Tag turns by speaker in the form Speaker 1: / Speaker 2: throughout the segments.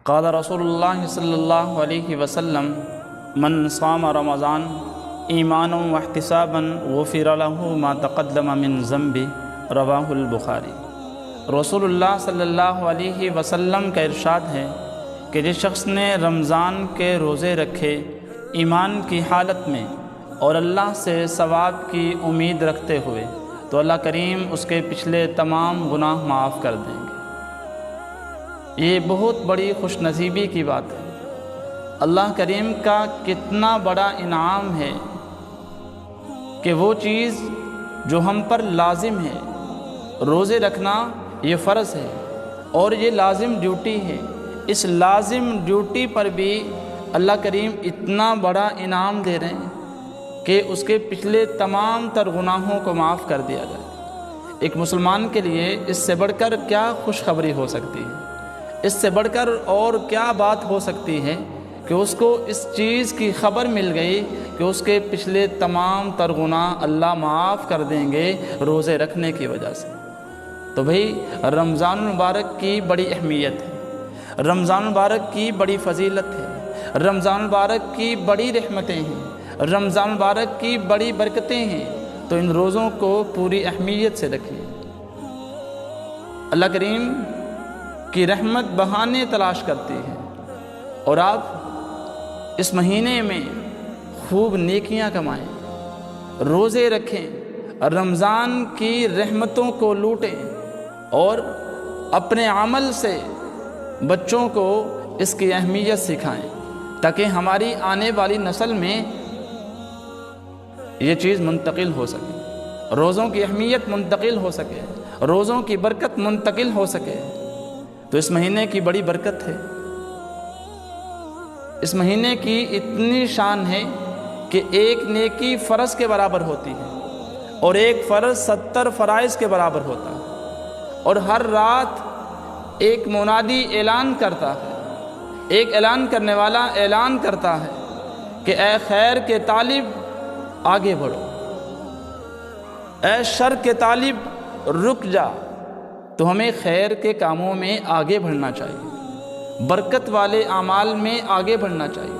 Speaker 1: قال رسول اللہ صلی اللہ علیہ وسلم من صام رمضان ایمانا واحتسابا غفر له ما تقدم من ذنبه رواہ البخاری۔ رسول اللہ صلی اللہ علیہ وسلم کا ارشاد ہے کہ جس شخص نے رمضان کے روزے رکھے ایمان کی حالت میں اور اللہ سے ثواب کی امید رکھتے ہوئے تو اللہ کریم اس کے پچھلے تمام گناہ معاف کر دیں گے۔ یہ بہت بڑی خوش نصیبی کی بات ہے۔ اللہ کریم کا کتنا بڑا انعام ہے کہ وہ چیز جو ہم پر لازم ہے، روزے رکھنا یہ فرض ہے اور یہ لازم ڈیوٹی ہے، اس لازم ڈیوٹی پر بھی اللہ کریم اتنا بڑا انعام دے رہے ہیں کہ اس کے پچھلے تمام تر گناہوں کو معاف کر دیا جائے۔ ایک مسلمان کے لیے اس سے بڑھ کر کیا خوشخبری ہو سکتی ہے، اس سے بڑھ کر اور کیا بات ہو سکتی ہے کہ اس کو اس چیز کی خبر مل گئی کہ اس کے پچھلے تمام تر گناہ اللہ معاف کر دیں گے روزے رکھنے کی وجہ سے۔ تو بھئی رمضان المبارک کی بڑی اہمیت ہے، رمضان المبارک کی بڑی فضیلت ہے، رمضان المبارک کی بڑی رحمتیں ہیں، رمضان المبارک کی بڑی برکتیں ہیں، تو ان روزوں کو پوری اہمیت سے رکھیے۔ اللہ کریم کی رحمت بہانے تلاش کرتی ہے اور آپ اس مہینے میں خوب نیکیاں کمائیں، روزے رکھیں، رمضان کی رحمتوں کو لوٹیں اور اپنے عمل سے بچوں کو اس کی اہمیت سکھائیں تاکہ ہماری آنے والی نسل میں یہ چیز منتقل ہو سکے، روزوں کی اہمیت منتقل ہو سکے، روزوں کی برکت منتقل ہو سکے۔ تو اس مہینے کی بڑی برکت ہے، اس مہینے کی اتنی شان ہے کہ ایک نیکی فرض کے برابر ہوتی ہے اور ایک فرض 70 فرائض کے برابر ہوتا ہے، اور ہر رات ایک منادی اعلان کرتا ہے، ایک اعلان کرنے والا اعلان کرتا ہے کہ اے خیر کے طالب آگے بڑھو، اے شر کے طالب رک جا۔ تو ہمیں خیر کے کاموں میں آگے بڑھنا چاہیے، برکت والے اعمال میں آگے بڑھنا چاہیے،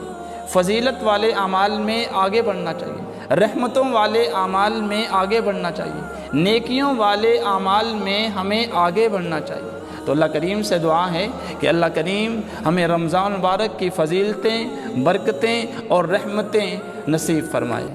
Speaker 1: فضیلت والے اعمال میں آگے بڑھنا چاہیے، رحمتوں والے اعمال میں آگے بڑھنا چاہیے، نیکیوں والے اعمال میں ہمیں آگے بڑھنا چاہیے۔ تو اللہ کریم سے دعا ہے کہ اللہ کریم ہمیں رمضان مبارک کی فضیلتیں، برکتیں اور رحمتیں نصیب فرمائے۔